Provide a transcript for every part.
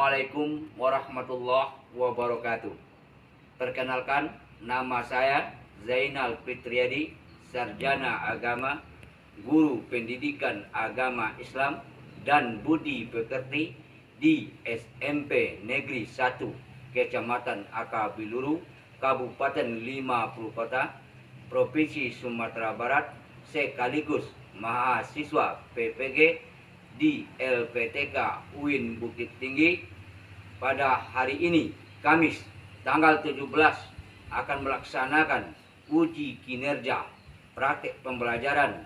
Assalamualaikum warahmatullahi wabarakatuh. Perkenalkan, nama saya Zainal Fitriadi, Sarjana Agama, Guru Pendidikan Agama Islam dan Budi Pekerti di SMP Negeri 1, Kecamatan Akabiluru, Kabupaten 50 Kota, Provinsi Sumatera Barat, sekaligus mahasiswa PPG di LPTK UIN Bukit Tinggi. Pada hari ini, Kamis tanggal 17, akan melaksanakan uji kinerja praktik pembelajaran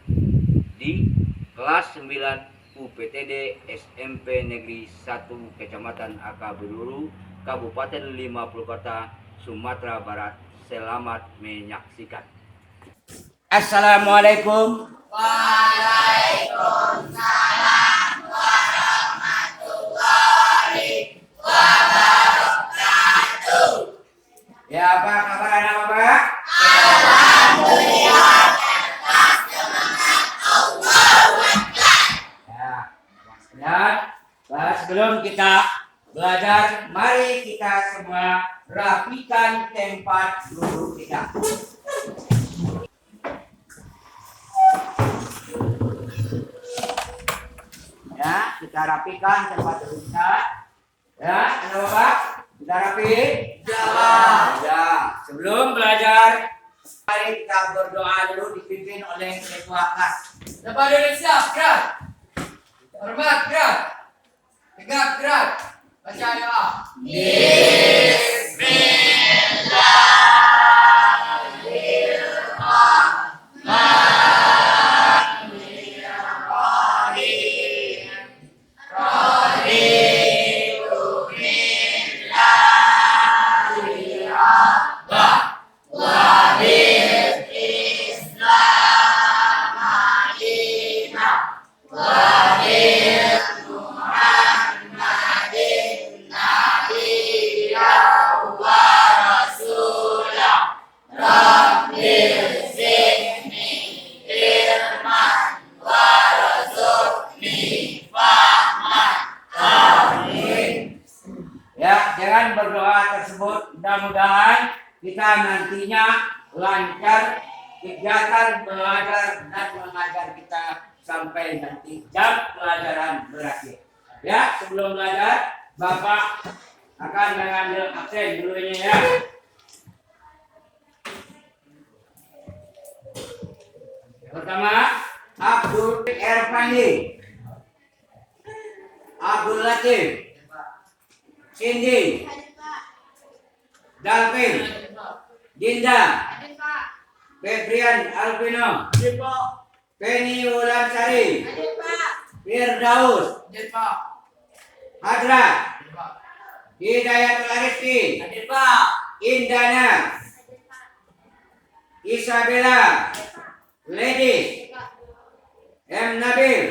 di kelas 9 UPTD SMP Negeri 1 Kecamatan Akabiluru, Kabupaten 50 Kota, Sumatera Barat. Selamat menyaksikan. Assalamualaikum. Waalaikumsalam warahmatullahi wabarakatuh. Ya, apa kabar anak-anak? Alhamdulillah, cerdas, semangat, Allahu Akbar. Ya, sebelum kita belajar, mari kita semua rapikan tempat duduk kita. Ya, kita rapikan tempat duduk kita. Ya, anak-anak, kita rapi. Ya, sebelum belajar, mari kita berdoa dulu dipimpin oleh ketua kelas. Depan Indonesia, gerak. Hormat, gerak. Tegak, gerak. Baca doa. Ya, jangan berdoa tersebut. Mudah-mudahan kita nantinya lancar kegiatan belajar dan mengajar kita sampai nanti jam pelajaran berakhir. Ya, sebelum belajar, Bapak akan mengambil absen dulu ini ya. Pertama, Abdul Erfandi, Abdul Latif, Cindy, Dalvin, Dinda, Febrian Alvino, Penny Wulansari, Firdaus, Hadra, Hidayatul Arifin, Indana, Isabella, Lady, M. Nabil,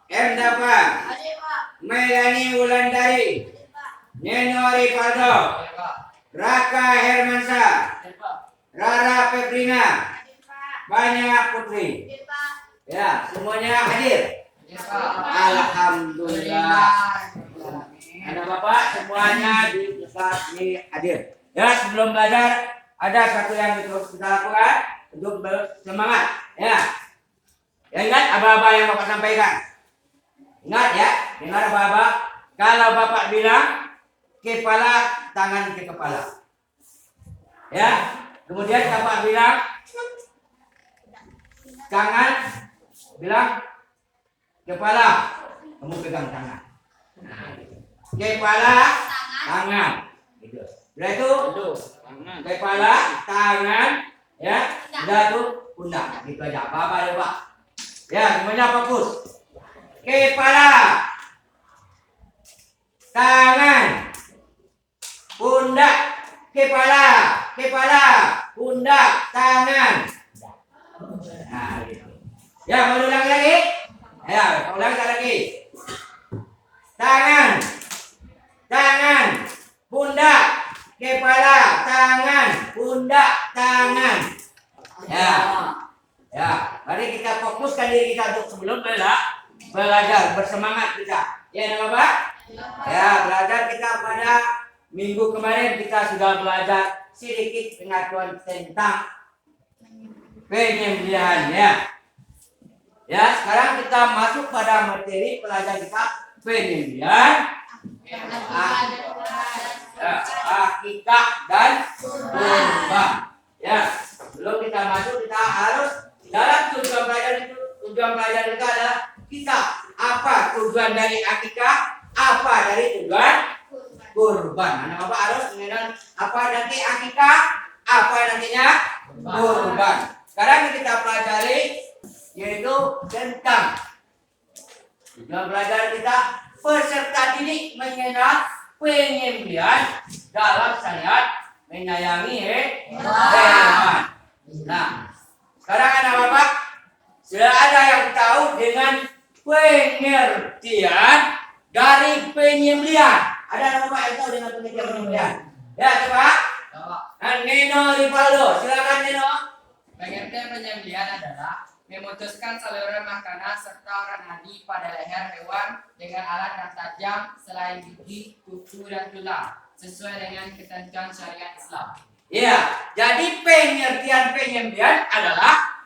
M. Dafa, Melani Wulandari, Neno Rivaldo, Raka Hermansa, Rara Peprina, Banyak Putri. Ya, semuanya hadir. Alhamdulillah. Ada Bapak semuanya di tempat ini hadir. Ya, sebelum belajar ada satu yang harus kita lakukan untuk bersemangat. Ya, ingat apa-apa yang Bapak sampaikan. Ingat ya, dengar Bapak. Kalau Bapak bilang kepala, tangan ke kepala. Ya, kemudian Bapak bilang tangan, bilang kepala, kamu pegang tangan. Kepala, tangan. Gitu. Sudah itu, kepala, tangan, ya, sudah itu pundak. Gitu aja. Bapak ya Pak. Ya, semuanya fokus. Kepala, tangan, pundak, kepala, pundak, tangan. Nah, gitu. Ya, mau ulang lagi? Ya, ulang lagi. Tangan, pundak, kepala, tangan, pundak, tangan. Ya, mari kita fokuskan diri kita untuk sebelum belajar bersemangat kita. Ya, nama Pak? Ya, belajar pada minggu kemarin kita sudah belajar sedikit pengetahuan tentang penyembelihan ya. Ya, sekarang kita masuk pada materi pelajaran kita penyembelihan, akikah dan kurban. Ya, sebelum kita masuk kita harus dalam tujuan pelajaran kita adalah kita apa tujuan dari akikah, apa dari tujuan kurban. Anak Bapak harus mengenal apa nanti akikah, apa nantinya kurban. Sekarang kita pelajari yaitu tentang tujuan pelajaran kita peserta didik mengenal penyembelihan dalam syariat menyayangi hewan. Nah, sekarang anak Bapak sudah ada yang tahu dengan pengertian dari penyembelihan. Ada anak Bapak yang tahu dengan pengertian penyembelihan? Ya, coba. Neno Rivaldo, silakan Neno. Pengertian penyembelihan adalah memutuskan saluran makanan serta organ nadi pada leher hewan dengan alat yang tajam selain gigi, kuku, dan tulang sesuai dengan ketentuan syariat Islam. Ya, jadi pengertian penyembelihan adalah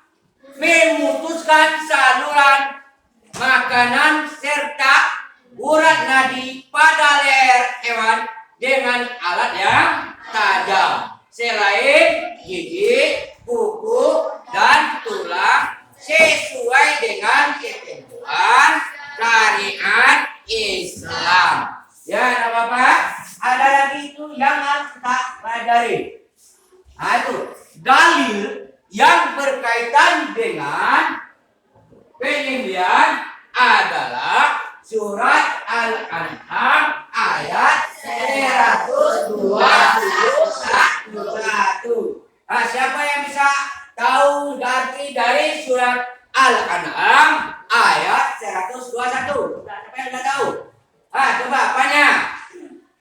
memutuskan saluran makanan serta urat nadi pada leher hewan dengan alat yang tajam selain gigi, kuku, dan tulang sesuai dengan ketentuan syariat Islam. Ya, anak Bapak, ada lagi itu yang harus kita pelajari. Nah, itu dalil yang berkaitan dengan penyembelihan adalah surat Al-An'am ayat 121. Nah, siapa yang bisa tahu arti dari surat Al-An'am ayat 121? Siapa yang sudah tahu? Coba apanya?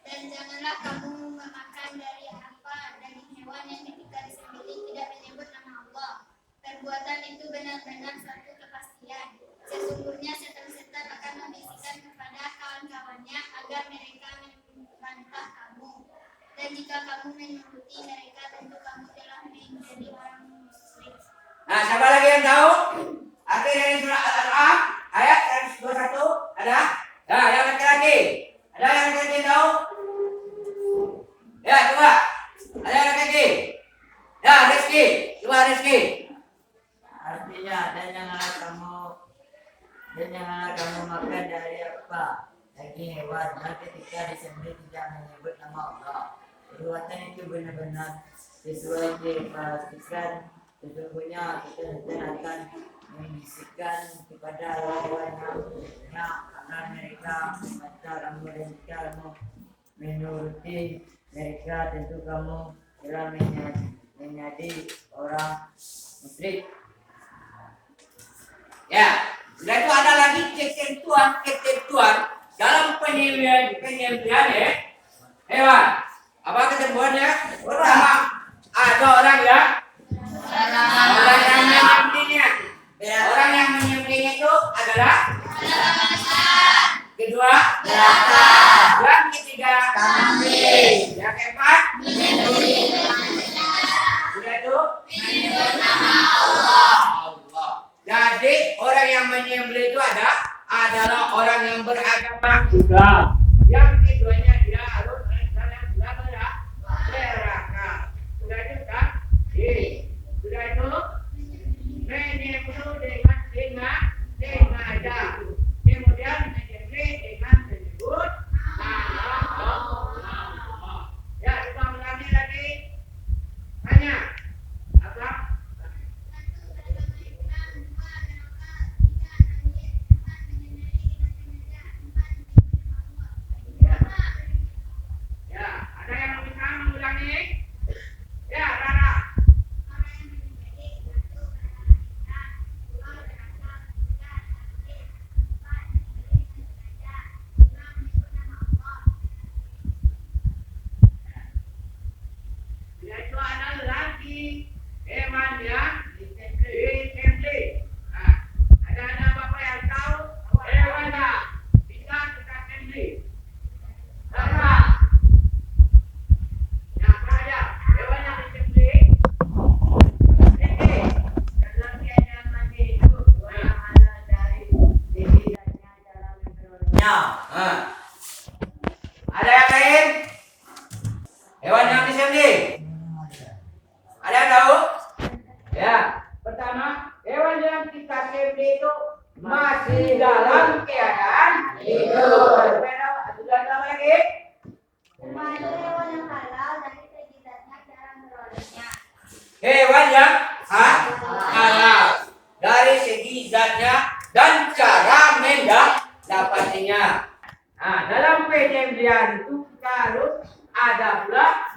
Dan janganlah kamu memakan dari apa daging hewan yang ketika disembelih tidak menyebut nama Allah. Perbuatan itu benar-benar suatu kepastian. Sesungguhnya setan-setan akan membisikkan kepada kawan-kawannya agar mereka membantah kamu. Dan jika kamu menuruti mereka, tentu kamu telah menjadi orang musyrik. Nah, siapa lagi yang tahu arti dari surat Al-An'am ayat 121? Ada? Nah, yang laki-laki. Ada yang laki-laki yang tahu? Ya, coba. Ada yang laki-laki? Ya, Rizky. Coba Rizky. Artinya dan janganlah kamu makan dari apa daging hewan yang ketika disembelih tidak menyebut nama Allah. Perbuatan itu benar-benar sesuai dipastikan. Sesungguhnya kita akan membisikkan kepada hewan-hewannya agar mereka membantah kamu, dan jika kamu menuruti mereka tentu kamu telah menjadi orang musyrik. Ya, sudah itu ada lagi ketentuan dalam penyembelihan ya. Hewan. Apa ketentuannya? Pertama, ada orang yang menyembelihnya. Orang yang menyembelihnya itu adalah kedua, yang ketiga, kambing. Yang keempat, sudah itu Allah. Jadi orang yang menyembelih itu adalah orang yang beragama Buddha. Yang keduanya dia harus sudah berakal. Sudah itu kan? Sudah itu menyembelih dengan sengaja. Kemudian menyembelih dengan menyebut nama Allah. Ya, kita ulangi lagi. Tanya. Apa? Ya, ada yang bisa mengulangi? Ya, Rara. Yaitu ada lagi hewan yang disembelih. Nah, ada bapak yang tahu hewan yang bisa kita sembelih? Berapa? Ada yang lain? Hewan yang disembelih? Ada yang tahu? Ya, pertama, hewan yang kita sembelih itu masih dalam keadaan hidup. Ada dalam lagi? Hewan itu hewan yang halal dari segi zatnya cara memperolehnya. Hewan yang halal dari segi zatnya dan cara mendapatinya. Nah, dalam penyembelihan itu kita harus ada pula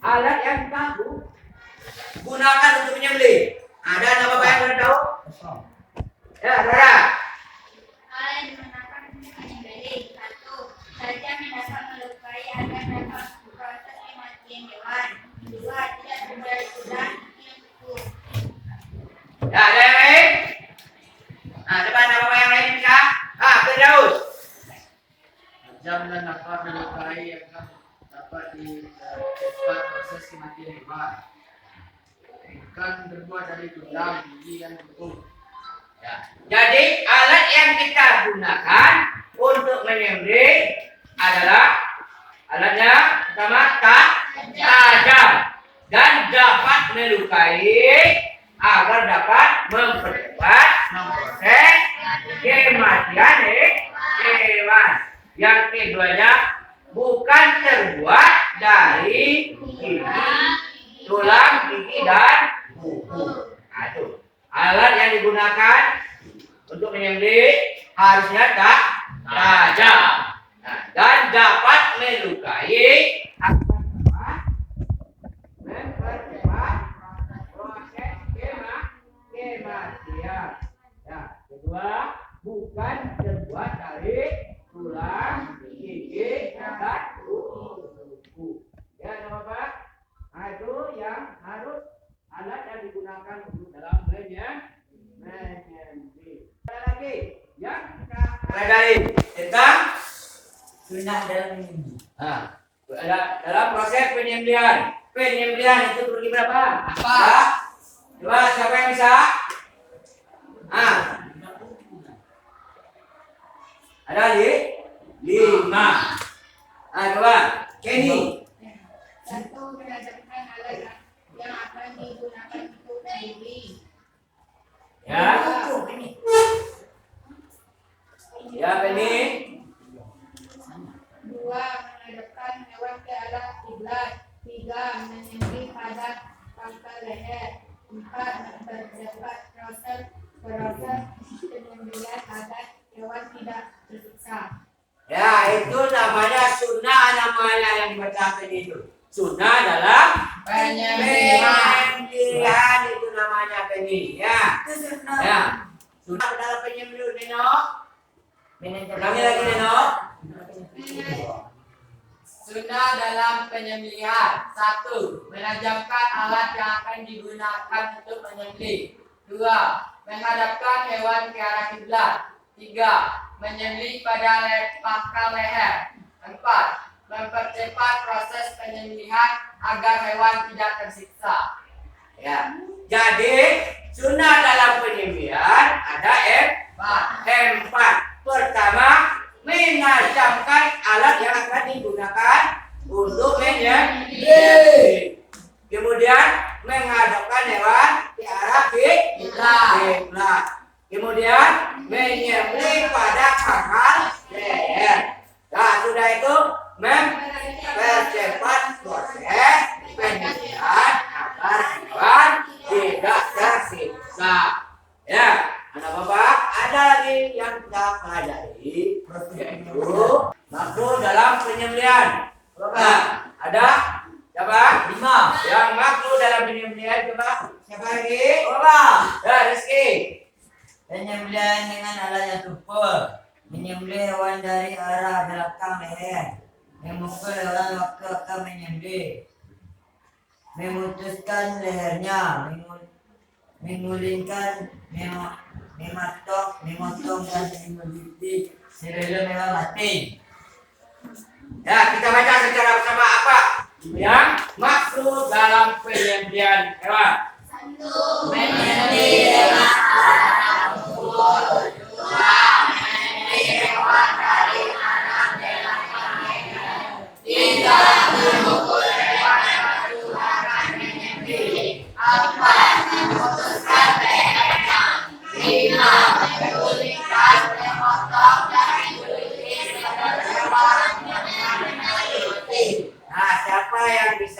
alat yang kita gunakan untuk menyembelih. Ada nama Bapak yang boleh tahu? Ya, Rara. Hal yang digunakan untuk menyembelih. 1. Tajam yang dapat melukai agar dapat proses kematian hewan. 2. Tidak terjadi udang yang empuk. Ya, ada yang lain? Nah, depan nama Bapak yang lain bisa? Firdaus. Tajam dan dapat melukai agar dapat dicepat proses kematian hewan. Ikan terbuat dari tulang, gigi, dan kuku. Ya. Jadi alat yang kita gunakan untuk menyembelih adalah alatnya pertama tajam dan dapat melukai agar dapat mempercepat proses kematian hewan. Yang keduanya bukan terbuat dari gigi, tulang, gigi, dan kuku. Nah, itu alat yang digunakan untuk menyembelih harusnya tajam dan dapat melukai agar dapat mempercepat proses kematian. Ya, kedua bukan terbuat dari tulang, gigi, dan kuku. Ya, Bapak. Nah, itu yang harus alat yang digunakan untuk dalam menyembelih. Ada lagi yang kita pelajari tentang Sunnah dalam menyembelih. dalam proses penyembelihan. Penyembelihan itu terbagi berapa? Apa? Coba siapa yang bisa? Ada 5. Coba Kenny. 1. Menajamkan alat yang akan digunakan untuk menyembelih. Ya. Ya, Penny. 2. Menghadapkan hewan ke arah kiblat. 3. Menyembelih pada pangkal leher. 4. Mempercepat proses penyembelihan agar hewan tidak tersiksa. Ya, itu namanya sunnah, namanya yang dibaca tadi itu. Sunnah dalam Penyembelihan. penyembelihan itu namanya Penny. Ya. Itu sunnah. Ya. Sunnah dalam penyembelihan, Neno. Ulangi lagi, Neno. Sunnah dalam penyembelihan. 1. Menajamkan alat yang akan digunakan untuk menyembelih. 2. Menghadapkan hewan ke arah kiblat. 3. Menyembelih pada pangkal leher. 4. Mempercepat proses penyembelihan agar hewan tidak tersiksa. Ya. Jadi sunnah dalam penyembelihan ada 4. Pertama, menajamkan alat yang akan digunakan untuk menyembelih. Kemudian menghadapkan hewan ke arah kiblat. Kemudian menyembelih pada pangkal leher. Nah, sudah itu mempercepat proses penyembelihan agar hewan tidak tersiksa. Ya, anak Bapak, ada lagi yang kita pelajari, yaitu makhluk dalam penyembelihan. Nah, ada siapa? 5. Yang makhluk dalam penyembelihan coba. Siapa lagi? Ya, Rizky. Penyembelihan dengan alat yang tumpul. Menyembelih hewan dari arah belakang leher. Memukul hewan waktu akan menyembelih. Memutuskan lehernya. Mengulingkan, memotong dan memuliti sebelum hewan mati. Ya, kita baca secara bersama apa yang makhluk dalam penyembelihan hewan. 1. Menyembelih hewan tumpul. 2. Menyembelih hewan dari arah belakang leher.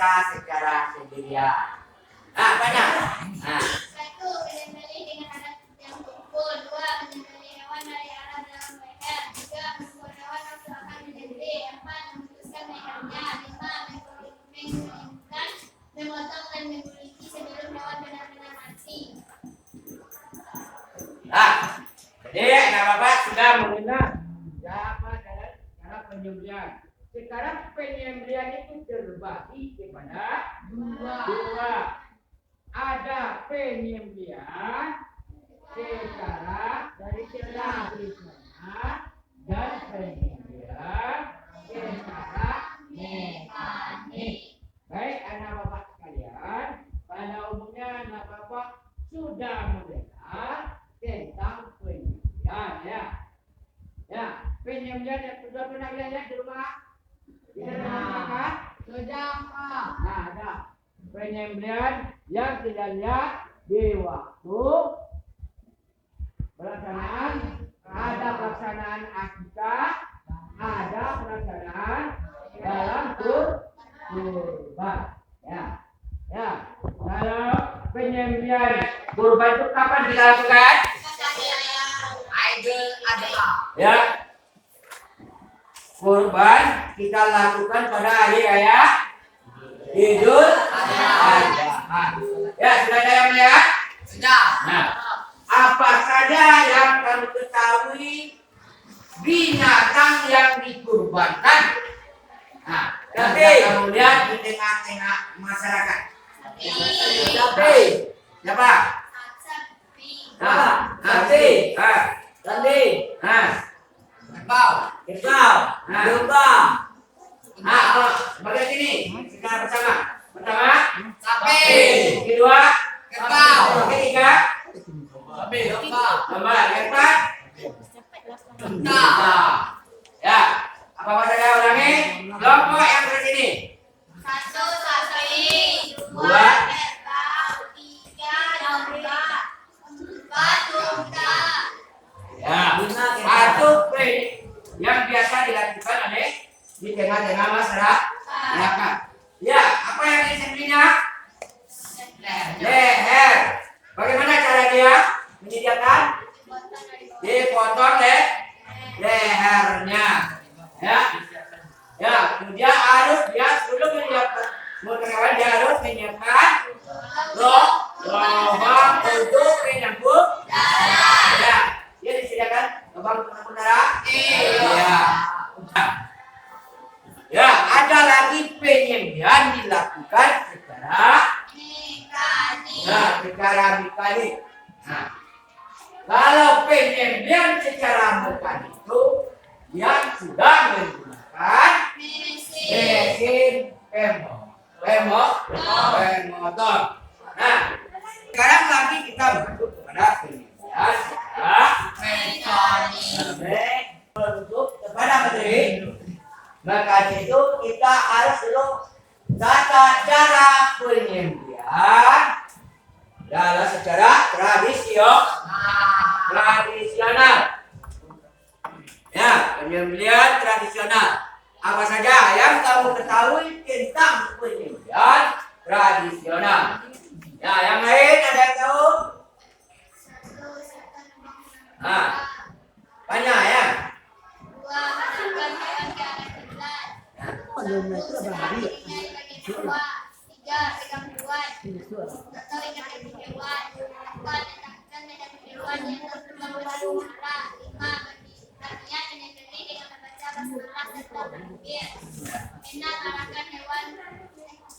bisa secara sendirian. Nah, banyak. Nah, 1. Menyembelih dengan alat yang tumpul. 2. Menyembelih hewan dari arah dalam leher. 3. Membuat hewan waktu akan menyembelih. 4. Memutuskan lehernya. 5. Menggulingkan, memotong dan mengguliti sebelum hewan benar-benar mati. jadi Bapak sudah mengenal siapa dalam cara penyembelihan. Sekarang penyembelihan itu terbagi kepada dua. Ada penyembelihan secara tradisional dan penyembelihan secara mekanik. Baik anak bapak sekalian, pada umumnya anak bapak sudah mendengar tentang penyembelihan ya. Ya, penyembelihan yang sudah pernah lihat di rumah? Tidak pernah? Sudah Pak. Nah, ada penyembelihan yang tidak lihat di waktu pelaksanaan, ada pelaksanaan akikah, ada pelaksanaan dalam kurban. Ya. Kalau penyembelihan kurban itu kapan dilakukan? Idul Adha. Ya. Kurban kita lakukan pada hari raya Idul Adha. Ya, sudah ada yang melihat? Sudah. Nah, apa saja yang kami ketahui binatang yang dikurbankan? Nah, tapi kamu lihat di tengah-tengah masyarakat. Sapi. Siapa? Sapi. Sapi. Kambing. Kerbau. Kerbau. Domba. Bagian sini. Sekarang bersama. Pertama, Sapi. kedua, Kerbau. ketiga, Sapi. Domba. domba. Yang keempat, Unta. ya. Apa saja ulangi? Kelompok yang di sini. 1. Sapi. 2. Dua. Kerbau. 3. Domba. 4. Unta. Ya. Satu yang biasa dilakukan oleh di tengah-tengah masyarakat. Ya, apa yang disembelihnya? Leher. Bagaimana cara dia menyediakan? Dipotong lehernya. Ya, kemudian harus dia sebelum menyiapkan hewan dia harus menyiapkan lubang untuk menyambut darah. Ya, dia disediakan lubang untuk menyambut darah. Iya. Ya, ada lagi penyembelihan dilakukan secara mekanik. Nah, kalau penyembelihan secara mekanik itu yang sudah menggunakan mesin pemotor. Nah, sekarang lagi kita masuk kepada penyembelihan secara untuk kepada menteri. Maka itu kita harus dulu tata cara penyembelihan dalam secara tradisional. Ya, penyembelihan tradisional. Apa saja yang kamu ketahui tentang penyembelihan tradisional? Ya, yang lain ada yang tahu? Banyak ya. 2. Menarikkan hewan ke arah kiblat. 1. Separuh telinga di bagian bawah. 3. Pegang hewan atau ikat kaki hewan. 4. Letakkan medan hewan yang tertutup suara. 5. Baginya menyembelih dengan membaca basmalah serta berpikir. 6.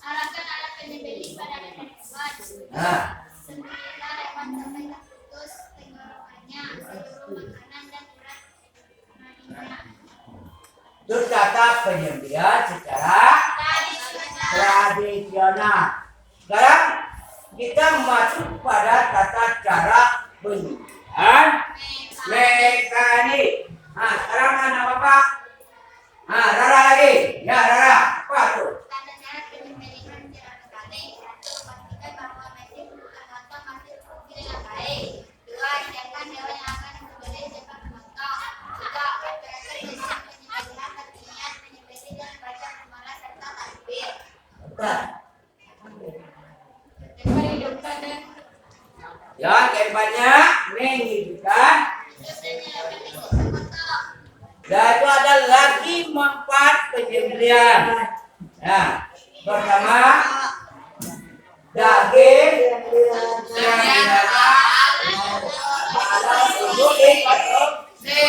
Arahkan alat penyembelih pada leher hewan. 9. Hewan sampai terputus tenggorokannya, seluruh makanan dan urat nadinya. Terus kata penyembelihan secara tradisional. Sekarang kita masuk pada tata cara penyembelihan mekanik. Sekarang anak bapak. Rara lagi. Ya, Rara. Apa tuh? Tanda cara penyembelihan secara mekanik. 1. Pastikan bahwa mesin memotong masih berfungsi dengan baik. 2. Siapkan hewan yang akan disembelih cepat memotong. 3. Operator mesin penyembelihan terlihat menyembelih dan membaca basmalah serta takbir. Yang keempatnya menghidupkan. Dan itu ada lagi manfaat penyembelihan. Nah, pertama daging yang dirasakan ada untuk dikonsumsi.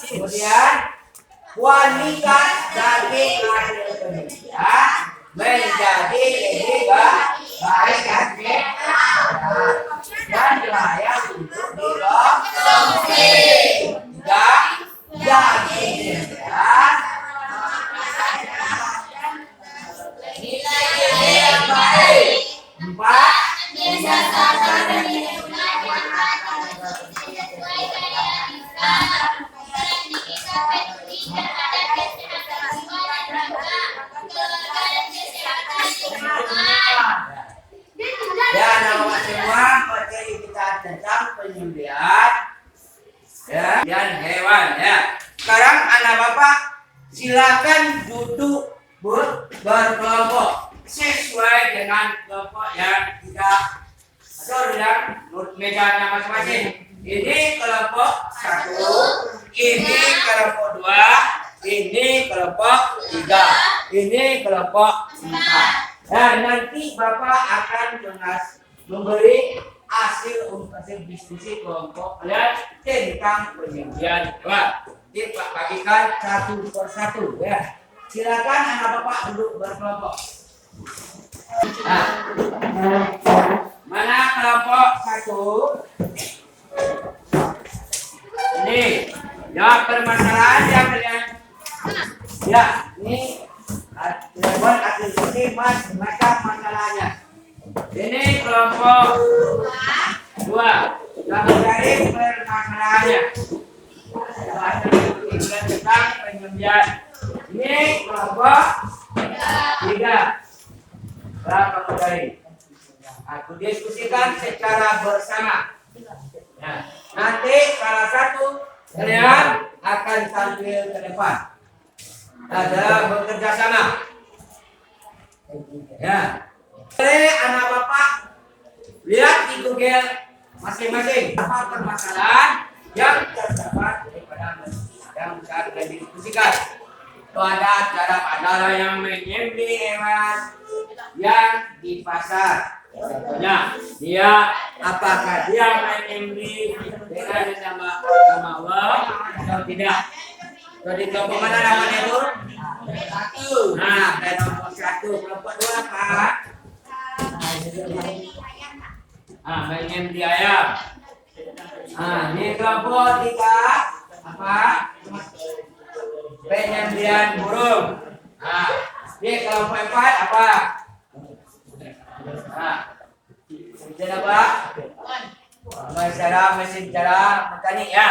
Kemudian wanita daging hasil penyembelihan menjadi lebih baik dan sehat dan layak untuk dikonsumsi. Dan daging sehat nilai yang baik. 4 Biasakan menggunakan makanan sesuai gaya Islam. Selagi kita peduli terhadap kesehatan jiwa dan raga, keluarga dan kesehatan lingkungan. Ya, nama semua materi kita tentang penyembelihan dan hewan ya. Sekarang anak bapak silakan duduk berkelompok sesuai dengan kelompok yang tidak atau yang mejanya masing-masing. Ini kelompok 1, ini kelompok 2, ini kelompok 3, ini kelompok 4. Dan nanti bapak akan memberi hasil diskusi kelompok kalian tentang penyembelihan hewan. Jadi pak bagikan satu persatu ya. Silakan anak bapak duduk berkelompok. Nah, mana kelompok 1? Ini jawab permasalahan yang kalian. Ya, ini hewan hasil diskusi macam masalahnya. Ini kelompok 2. Kami cari permasalahannya. Tentang penyembelihan. Ini kelompok 3. Berapa kali? Aku diskusikan secara bersama. Nah, nanti salah satu kalian akan tampil ke depan. Ada bekerja sama. Ya. Oleh anak bapak lihat di Google masing-masing apa permasalahan yang terdapat daripada yang saat didiskusikan. Itu ada cara yang menyembelih hewan yang di pasar. Contohnya, apakah dia menyembelih dengan nama Allah atau tidak? Jadi kelompok mana namanya itu? 1. Nah, dan kelompok 1, kelompok 2 apa? Menyembelih ayam. Ini kelompok 3 apa? Penyembelihan burung. Ini kelompok 4 apa? Mesin apa? Mesin cara mekanik ya.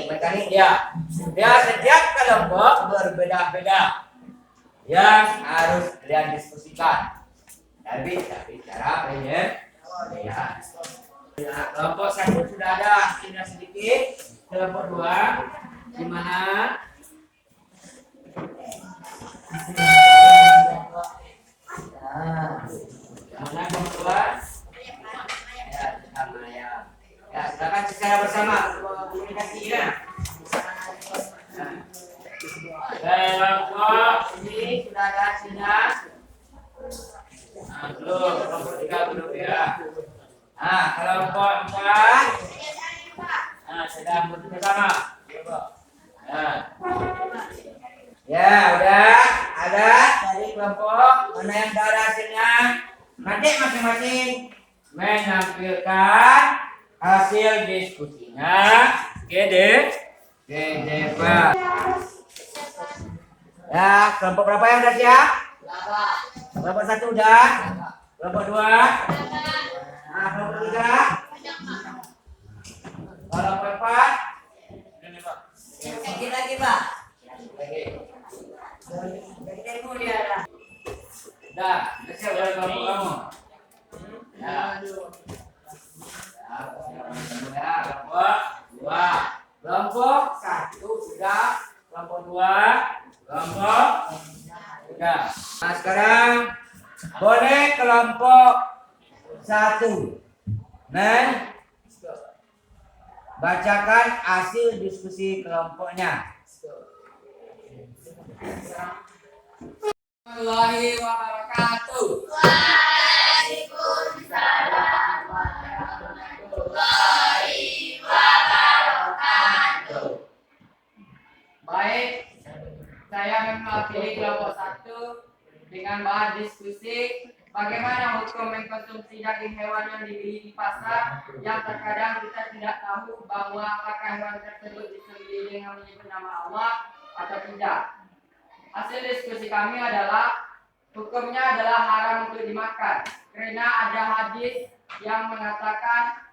Mekanik ya. Dia setiap kelompok berbeda-beda yang harus kalian diskusikan. Tapi cara penyembelihan. Nah, kelompok 1 sudah ada hasilnya sedikit. Kelompok 2 di mana? Mana kelompok 2? Ya, sama ya. Ya, silakan secara bersama komunikasi ya. Kelompok ini sudah ada hasilnya. Belum, kelompok 3 belum ya. Kelompok 4 sedang bersama. Ya, udah ada dari kelompok mana yang ada hasilnya. Nanti masing-masing menampilkan hasil diskusinya ke depan. Ya, kelompok berapa yang udah siap? Kelompok 1 udah. Kelompok 2. Kelompok 3. Kelompok 4. Sedikit lagi, Pak. Dah, siap dari kelompok kamu. Ya. Kelompok 2. Kelompok 1 sudah. Kelompok 2. Kelompok 3. Nah, sekarang boleh kelompok 1. Bacakan hasil diskusi kelompoknya. Warahmatullahi wabarakatuh. Waalaikumsalam warahmatullahi wabarakatuh. Baik, saya mewakili kelompok 1 dengan bahan diskusi bagaimana hukum mengkonsumsi daging hewan yang dibeli di pasar yang terkadang kita tidak tahu bahwa apakah hewan tersebut disembelih dengan menyebut nama Allah atau tidak. Hasil diskusi kami adalah hukumnya adalah haram untuk dimakan karena ada hadis yang mengatakan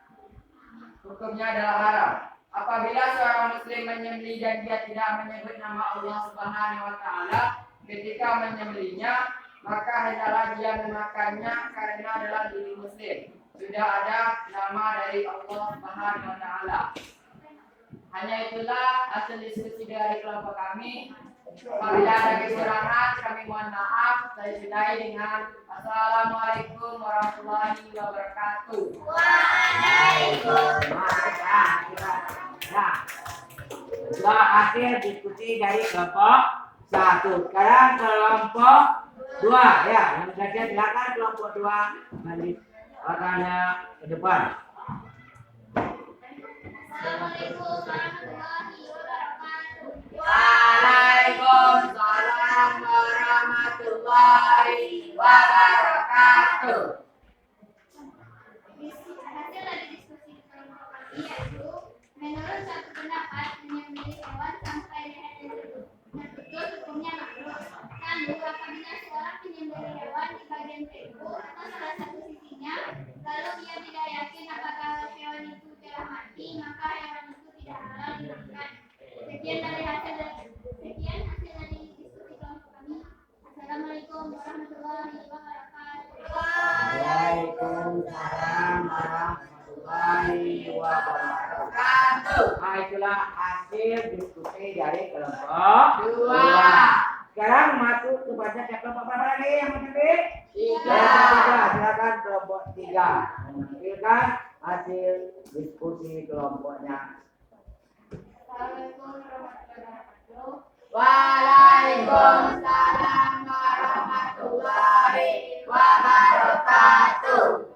hukumnya adalah haram. Apabila seorang muslim menyembelih dan dia tidak menyebut nama Allah Subhanahu wa taala ketika menyembelihnya, maka hendaklah dia memakannya karena adalah diri muslim. Sudah ada nama dari Allah Subhanahu wa taala. Hanya itulah hasil diskusi dari kelompok kami. Apabila ada kekurangan, kami mohon maaf. Saya sudahi dengan Assalamualaikum warahmatullahi wabarakatuh. Nah, dua hasil diskusi dari kelompok 1. Sekarang kelompok 2 ya. Yang saja silakan kelompok 2 lanjutkannya ke depan. Assalamualaikum warahmatullahi wabarakatuh. Waalaikumsalam warahmatullahi wabarakatuh. Hasil dari diskusi kelompok kami yaitu menurut satu pendapat menyembelih hewan sampai lehernya terputus hukumnya makruh. Namun apabila seorang menyembelih hewan di bagian tubuh atau salah satu sisinya, lalu dia tidak yakin apakah hewan itu telah mati, maka hewan itu tidak halal dimakan. Sekian hasil dari diskusi kelompok kami. Assalamualaikum warahmatullahi wabarakatuh. Waalaikumsalam warahmatullahi wabarakatuh. Nah, itulah hasil diskusi dari kelompok 2. Sekarang masuk kepada kelompok berapa lagi yang mengambil? 3. Silakan kelompok 3 menampilkan hasil diskusi kelompoknya. Assalamualaikum warahmatullahi wabarakatuh. Waalaikumsalam warahmatullahi wabarakatuh.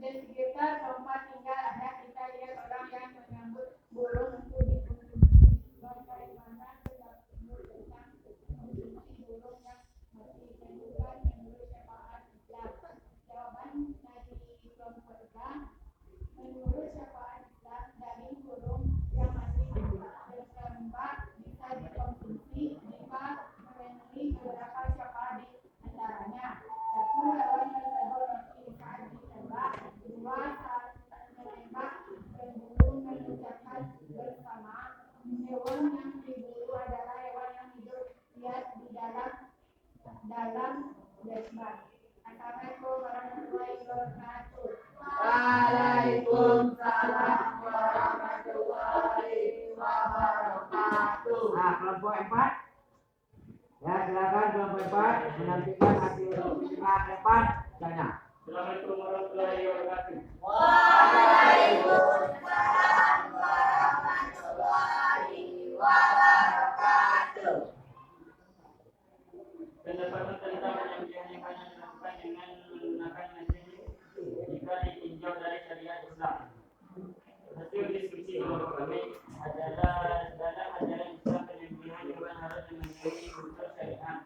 Di sekitar tempat tinggal ada kita lihat orang yang menyambut burung untuk dikonsumsi. Bagaimana pendapat tentang konsumsi burung yang mati bukan menurut syafaat Islam? Jawaban dari kelompok 3, menurut syafaat Islam daging burung yang masih bersembah bisa dikonsumsi jika memenuhi beberapa syafaat di antaranya. 1. Hewan tersebut mati saat disembah. 2. Saat menembak berburu mengucapkan bersama. Hewan yang diburu adalah hewan yang hidup lihat di dalam desbah. Assalamualaikum warahmatullahi wabarakatuh. Waalaikumsalam warahmatullahi wabarakatuh. Nah, kelompok 4. Ya, silakan kelompok 4 menampilkan hasil diskusi depan tanya. Assalamualaikum warahmatullahi wabarakatuh. Waalaikumsalam warahmatullahi wabarakatuh. Pendapat tentang penyembelihan hewan yang dilakukan dengan menggunakan mesin jika ditinjau dari syariat Islam. Hasil diskusi kelompok kami adalah dalam ajaran Islam penyembelihan hewan harus memenuhi unsur syariat.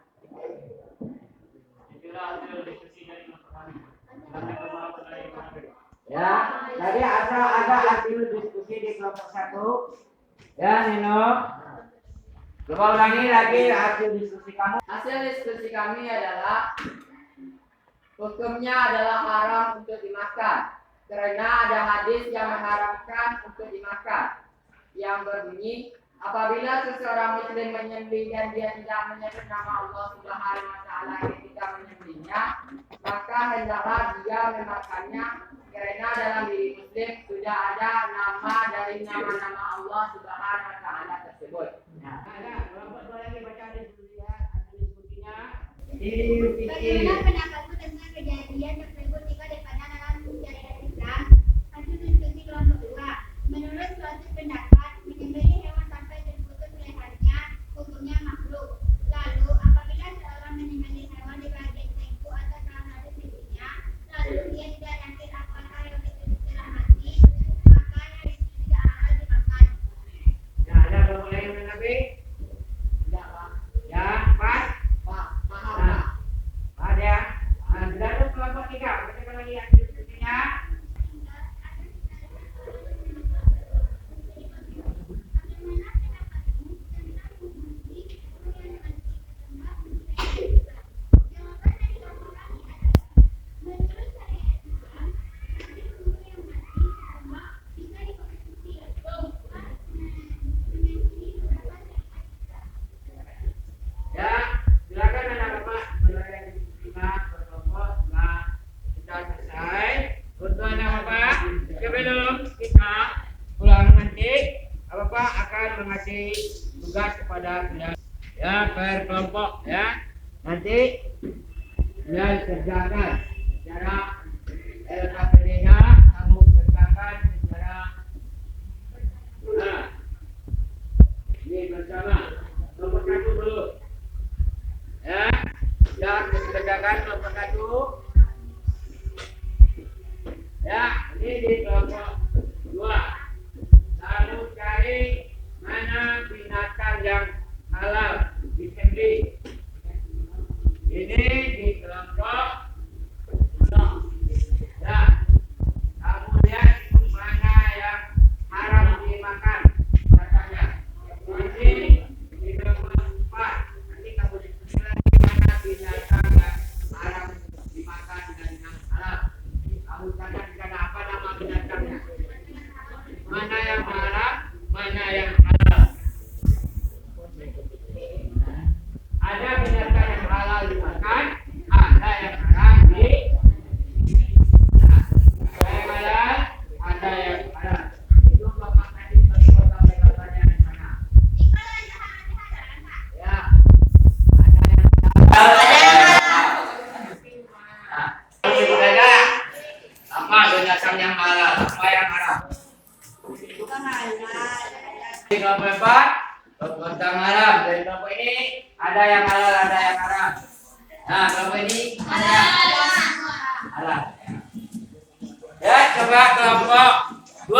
Itulah hasil diskusi dari kelompok kami. Assalamualaikum warahmatullahi wabarakatuh. Ya, tadi ada hasil diskusi di kelompok 1. Ya, Nino. Coba ulangi lagi hasil diskusi kamu. Hasil diskusi kami adalah hukumnya adalah haram untuk dimakan karena ada hadis yang mengharamkan untuk dimakan yang berbunyi apabila seseorang muslim menyembelih dan dia tidak menyebut nama Allah Subhanahu wa taala ketika menyembelihnya, maka hendaklah dia memakannya karena dalam diri muslim sudah ada nama dari nama-nama Allah Subhanahu wa taala tersebut. Ada kelompok 2 lagi baca diskusi ya, hasil diskusinya. Bagaimana pendapatmu tentang kejadian pada ya per kelompok ya. Nanti kalian kerjakan secara LKPD-nya, kamu kerjakan secara ini bersama. Nomor 1 dulu. Ya, kerjakan nomor 1. Ya, ini di kelompok 2. Lalu cari mana binatang yang halal disembelih. Ini di kelompok 0. Ya, kamu lihat mana yang haram dimakan katanya. Ini di kelompok 4. Nanti kamu diskusikan mana binatang yang haram dimakan dan yang halal. Kamu katakan apa nama binatangnya? Mana yang haram, mana yang halal. Ada binatang yang halal dimakan, ada yang haram ada yang halal. Itu Bapak tadi berkata katanya di sana. Ya, ada yang halal. Ada apa binatang yang halal, apa yang haram? Di kelompok 4, binatang haram. Dari kelompok ini ada yang halal, ada yang haram. Nah, kelompok ini ada yang halal. Ya, coba kelompok 2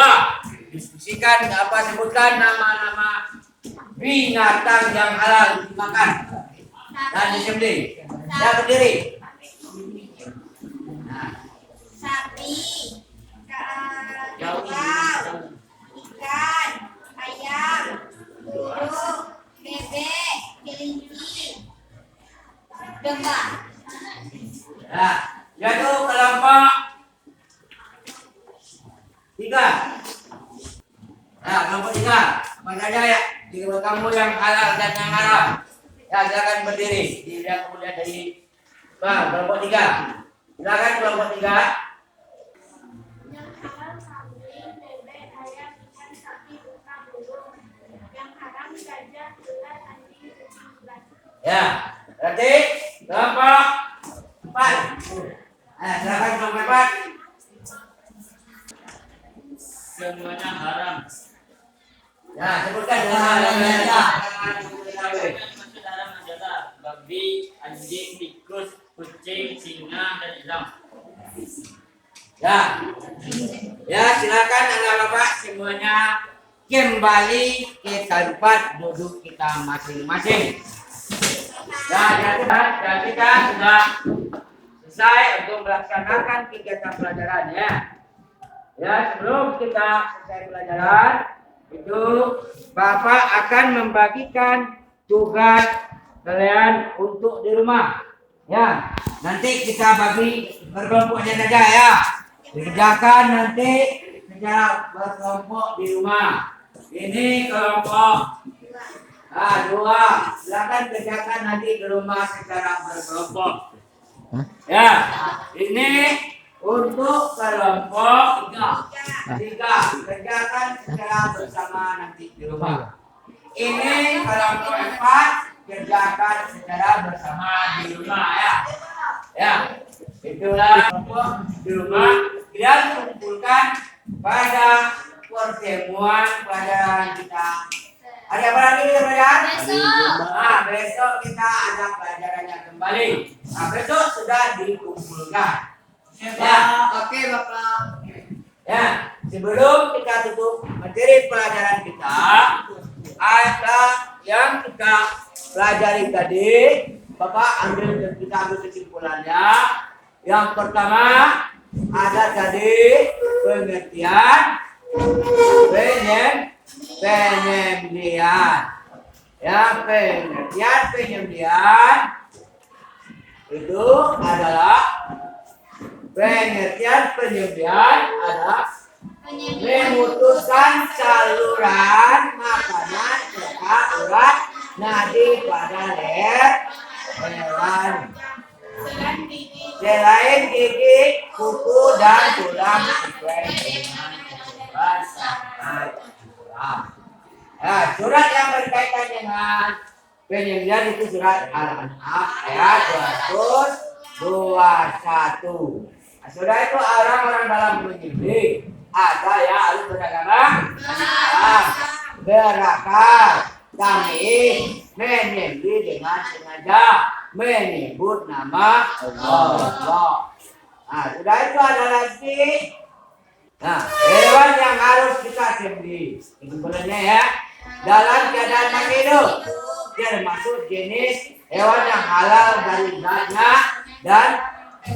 diskusikan apa, sebutkan nama-nama binatang yang halal dimakan dan disembelih. Ya, berdiri. Sapi, kerbau, ikan, ayam, burung, bebek, kelinci, domba. Ya, yaitu kelompok 3. Nah, kelompok 3. Apa saja ya? Di kamu yang halal dan yang haram. Ya, silakan berdiri. Dilihat kemudian dari kelompok 3. Silakan kelompok 3. Yang halal kambing, bebek, ayam, ikan, sapi, unta, burung. Yang haram gajah, ular, anjing, kucing, ulat. Ya, berarti kelompok 4. Silakan kelompok 4. Semuanya haram. Ya, sebutkan nama-namanya. Masuk haram adalah babi, anjing, tikus, kucing, singa, dan elang. Ya. Ya, silakan anak Bapak semuanya kembali ke tempat duduk kita masing-masing. Ya, dan kita sudah selesai untuk melaksanakan kegiatan pelajaran ya. Ya, sebelum kita selesai pelajaran itu Bapak akan membagikan tugas kalian untuk di rumah. Ya, nanti kita bagi berkelompoknya saja ya. Dikerjakan nanti secara berkelompok di rumah. Ini kelompok 2. Silakan kerjakan nanti di rumah secara berkelompok. Ya, ini untuk kelompok 3. Kerjakan secara bersama nanti di rumah. Ini kelompok 4. Kerjakan secara bersama di rumah ya. Ya, itulah kelompok di rumah. Kalian kumpulkan pada pertemuan pelajaran kita. Ada apa lagi kita belajar? Besok. Besok kita ada pelajarannya kembali. Besok sudah dikumpulkan. Ya, Oke, Bapak. ya. Sebelum kita tutup materi pelajaran kita, ada yang kita pelajari tadi. Bapak kita ambil kesimpulannya. Yang pertama ada tadi pengertian penyembelihan. Ya, pengertian penyembelihan itu adalah adalah memutuskan saluran makanan serta urat nadi pada leher hewan selain gigi, kuku, dan tulang sesuai dengan bahan tulang. Nah, surat yang berkaitan dengan penyembelihan itu surat Al-An'am ayat 221. Nah, sudah itu orang-orang dalam menyembelih ada yang harus beragama berakal, kami menyembelih dengan sengaja menyebut nama Allah. Nah, sudah itu ada lagi. Nah, hewan yang harus kita sembelih itu sebenarnya ya dalam keadaan masih hidup. Dia termasuk jenis hewan yang halal dari zatnya dan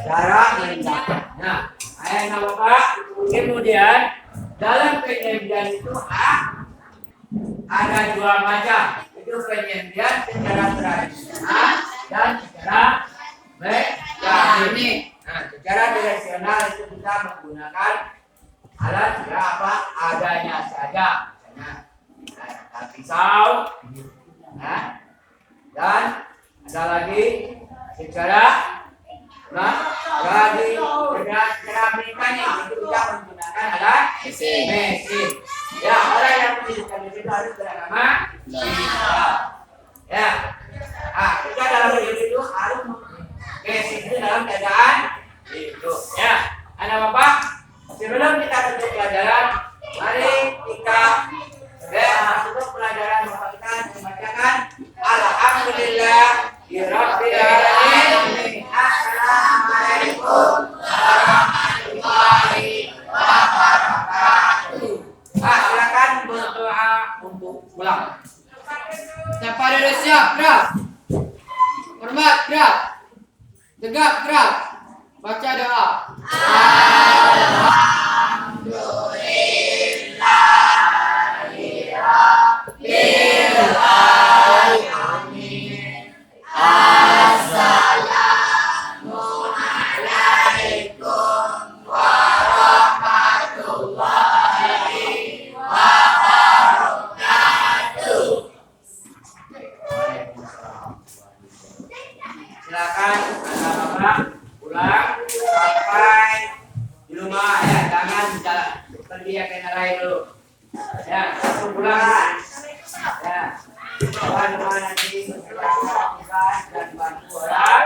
cara melindunginya. Ayah Bapak, kemudian dalam penyembelihan itu ada dua macam. Itu penyembelihan secara tradisional dan secara mekanik. Nah, secara tradisional itu kita menggunakan alat apa adanya saja. Misalnya pisau, dan ada lagi secara secara mekanik itu kita menggunakan alat mesin. Ya, orang yang menggunakan mesin itu harus beragama Islam. Ya, kita dalam hidup itu harus mesin itu dalam keadaan hidup. Ya, anak bapak, sebelum kita tutup pelajaran, mari kita masuk pelajaran bapak kita membacakan Alhamdulillah Rabbil Alamin. Assalamualaikum warahmatullahi wabarakatuh. Silakan berdoa untuk pulang. Siapa ada siap, gerak. Hormat, gerak. Tegap, gerak. Baca doa. Silakan anak-anak pulang sampai di rumah ya, jangan jalan pergi ya ke lain dulu. Ya, langsung pulang. Ya, Tuhan nanti dan bantu orang.